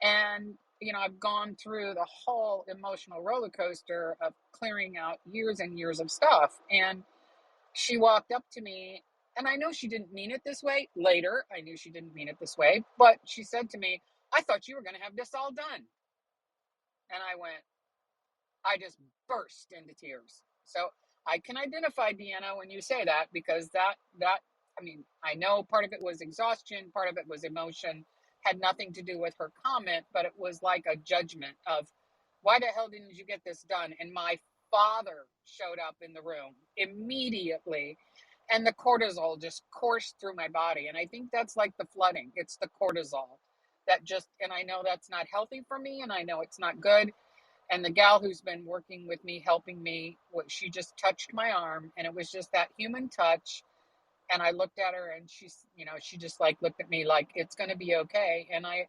And, I've gone through the whole emotional roller coaster of clearing out years and years of stuff. And she walked up to me, and I know she didn't mean it this way. Later, I knew she didn't mean it this way, but she said to me, I thought you were going to have this all done. And I just burst into tears. So I can identify, Deanna, when you say that, because I know part of it was exhaustion, part of it was emotion, had nothing to do with her comment, but it was like a judgment of, why the hell didn't you get this done? And my father showed up in the room immediately, and the cortisol just coursed through my body. And I think that's like the flooding. It's the cortisol and I know that's not healthy for me, and I know it's not good. And the gal who's been working with me, helping me, she just touched my arm, and it was just that human touch. And I looked at her, and she just like looked at me like, it's going to be okay. And I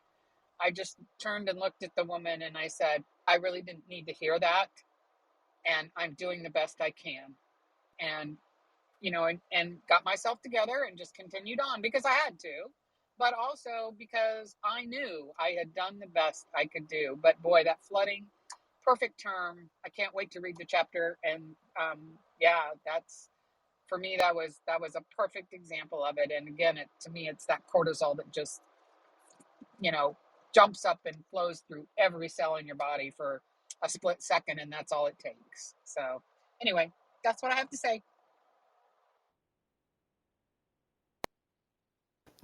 just turned and looked at the woman, and I said, I really didn't need to hear that. And I'm doing the best I can. And, and got myself together and just continued on because I had to, but also because I knew I had done the best I could do. But boy, that flooding, perfect term. I can't wait to read the chapter. And yeah, that's, for me, that was a perfect example of it. And again, to me, it's that cortisol that just, you know, jumps up and flows through every cell in your body for a split second, and that's all it takes. So anyway, that's what I have to say.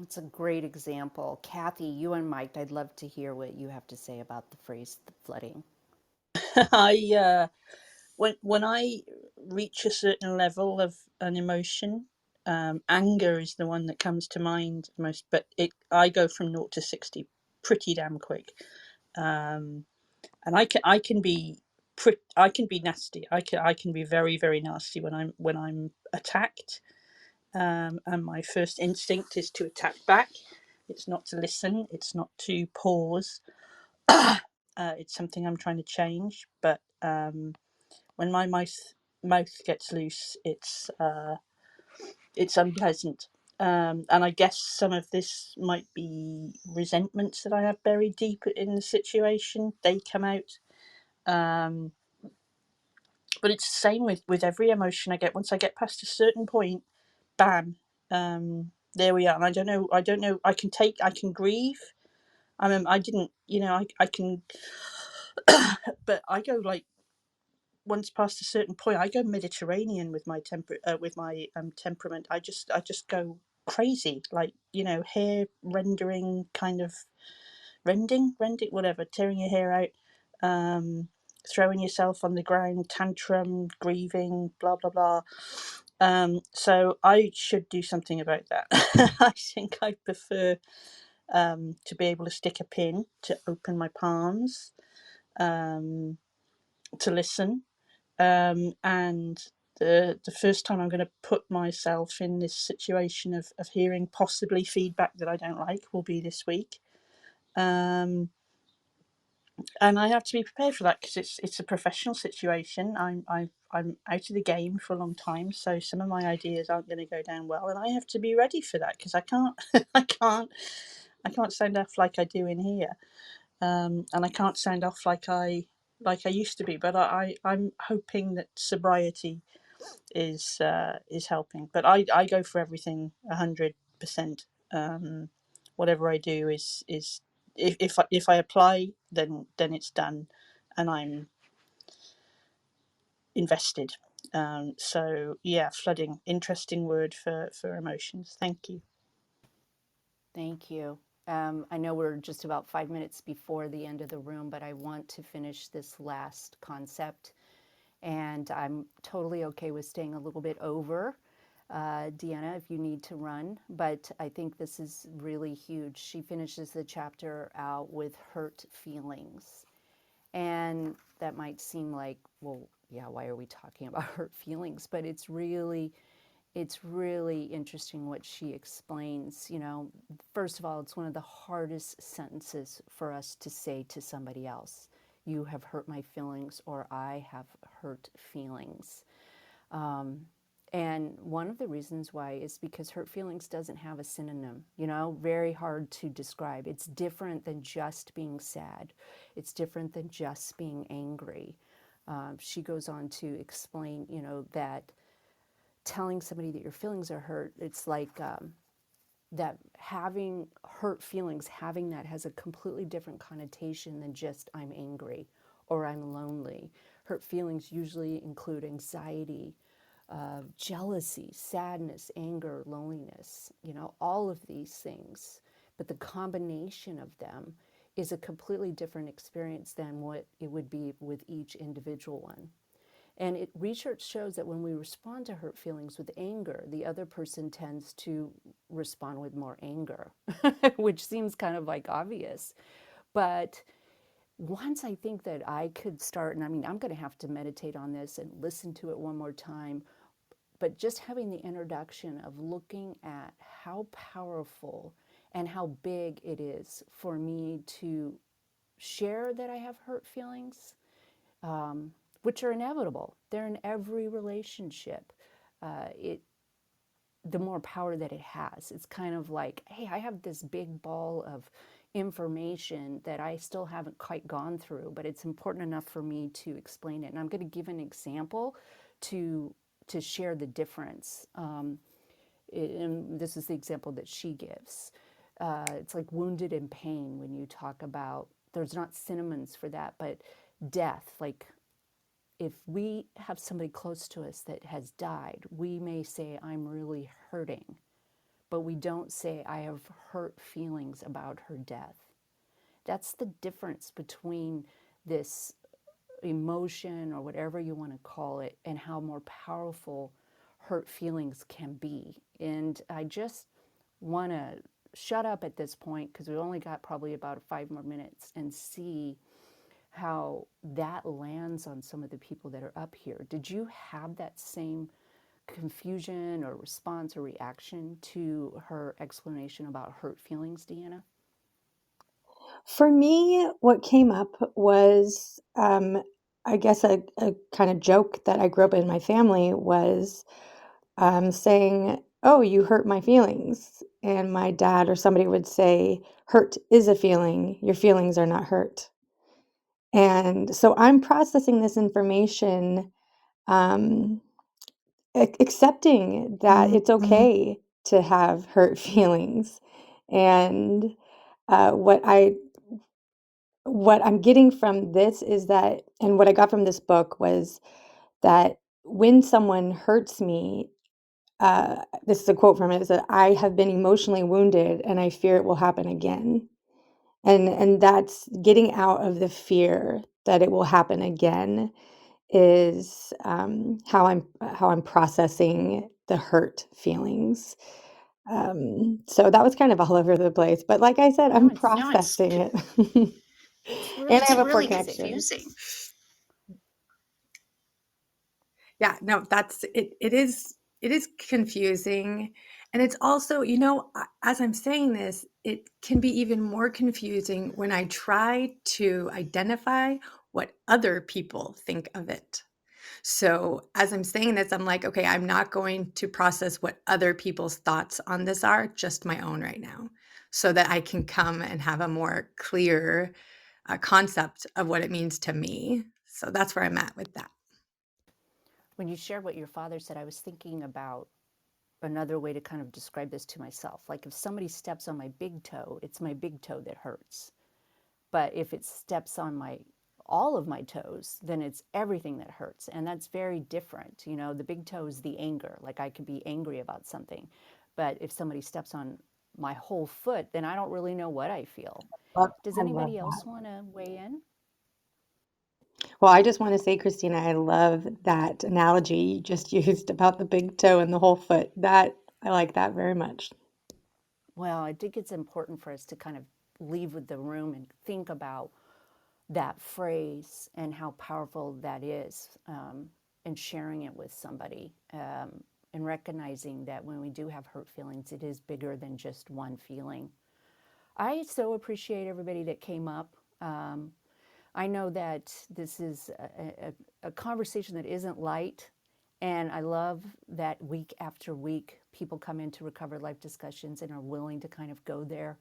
It's a great example. Kathy, you and Mike, I'd love to hear what you have to say about the phrase the flooding. I when I reach a certain level of an emotion, anger is the one that comes to mind most. But I go from 0 to 60 pretty damn quick, and I can be I can be nasty. I can be very very nasty when I'm attacked. And my first instinct is to attack back. It's not to listen. It's not to pause. It's something I'm trying to change. But when my mouth gets loose, it's unpleasant. And I guess some of this might be resentments that I have buried deep in the situation. They come out. Um, but it's the same with every emotion I get. Once I get past a certain point, bam, there we are. And I don't know. I can grieve. I didn't, I can, but I go like, once past a certain point, I go Mediterranean with my temperament. I just go crazy, like, hair rendering, kind of rending, whatever, tearing your hair out, throwing yourself on the ground, tantrum, grieving, blah blah blah. So I should do something about that. I think I prefer to be able to stick a pin, to open my palms, to listen. And the first time I'm going to put myself in this situation of hearing possibly feedback that I don't like will be this week. And I have to be prepared for that, because it's a professional situation. I'm out of the game for a long time, so some of my ideas aren't going to go down well, and I have to be ready for that, because I can't I can't sound off like I do in here, and I can't sound off like I used to be. But I'm hoping that sobriety is helping. But I go for everything 100%. Whatever I do is if I apply, then it's done, and I'm invested. So yeah, flooding, interesting word for emotions. Thank you. Thank you. I know we're just about 5 minutes before the end of the room, but I want to finish this last concept. And I'm totally okay with staying a little bit over, Deanna, if you need to run. But I think this is really huge. She finishes the chapter out with hurt feelings. And that might seem like, well, yeah, why are we talking about hurt feelings? But it's really interesting what she explains. First of all, it's one of the hardest sentences for us to say to somebody else. You have hurt my feelings, or I have hurt feelings. And one of the reasons why is because hurt feelings doesn't have a synonym, very hard to describe. It's different than just being sad. It's different than just being angry. She goes on to explain, that telling somebody that your feelings are hurt, it's like that having hurt feelings, having that has a completely different connotation than just I'm angry or I'm lonely. Hurt feelings usually include anxiety, jealousy, sadness, anger, loneliness, all of these things. But the combination of them is a completely different experience than what it would be with each individual one. And research shows that when we respond to hurt feelings with anger, the other person tends to respond with more anger, which seems kind of like obvious. But once I think that I could start, and I mean, I'm going to have to meditate on this and listen to it one more time, but just having the introduction of looking at how powerful and how big it is for me to share that I have hurt feelings, which are inevitable. They're in every relationship. It The more power that it has. It's kind of like, hey, I have this big ball of information that I still haven't quite gone through, but it's important enough for me to explain it. And I'm going to give an example to share the difference. And this is the example that she gives. It's like wounded in pain when you talk about, there's not synonyms for that, but death, like if we have somebody close to us that has died, we may say, I'm really hurting, but we don't say, I have hurt feelings about her death. That's the difference between this emotion or whatever you want to call it and how more powerful hurt feelings can be. And I just want to shut up at this point because we've only got probably about 5 more minutes and see how that lands on some of the people that are up here. Did you have that same confusion or response or reaction to her explanation about hurt feelings, Deanna? For me, what came up was, I guess, a kind of joke that I grew up in my family was saying, "Oh, you hurt my feelings." And my dad or somebody would say, "Hurt is a feeling. Your feelings are not hurt." And so I'm processing this information, um, accepting that it's okay to have hurt feelings. And uh, what I what I'm getting from this is that, and what I got from this book was that when someone hurts me, this is a quote from it, is that I have been emotionally wounded and I fear it will happen again. And that's getting out of the fear that it will happen again is how I'm processing the hurt feelings. So that was kind of all over the place, but like I said, No, I'm it's processing it. it's And really I have a poor confusing. connection. Yeah, no, that's it. It is confusing. And it's also, as I'm saying this, it can be even more confusing when I try to identify what other people think of it. So as I'm saying this, I'm like, okay, I'm not going to process what other people's thoughts on this are, just my own right now, so that I can come and have a more clear concept of what it means to me. So that's where I'm at with that. When you shared what your father said, I was thinking about another way to kind of describe this to myself. Like if somebody steps on my big toe, it's my big toe that hurts. But if it steps on all of my toes, then it's everything that hurts. And that's very different. The big toe is the anger. Like I could be angry about something. But if somebody steps on my whole foot, then I don't really know what I feel. Does I love anybody that. else want to weigh in? Well, I just want to say, Christina, I love that analogy you just used about the big toe and the whole foot. That I like that very much. Well, I think it's important for us to kind of leave with the room and think about that phrase and how powerful that is, and sharing it with somebody, and recognizing that when we do have hurt feelings, it is bigger than just one feeling. I so appreciate everybody that came up. I know that this is a conversation that isn't light, And I love that week after week, people come into Recovered Life discussions and are willing to kind of go there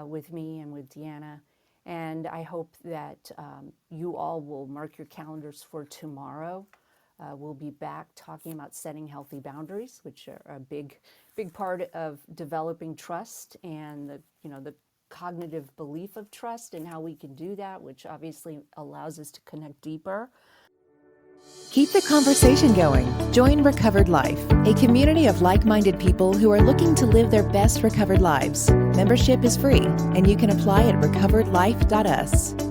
with me and with Deanna. And I hope that you all will mark your calendars for tomorrow. We'll be back talking about setting healthy boundaries, which are a big part of developing trust and the cognitive belief of trust and how we can do that, which obviously allows us to connect deeper. Keep the conversation going. Join Recovered Life, a community of like-minded people who are looking to live their best recovered lives. Membership is free, and you can apply at recoveredlife.us.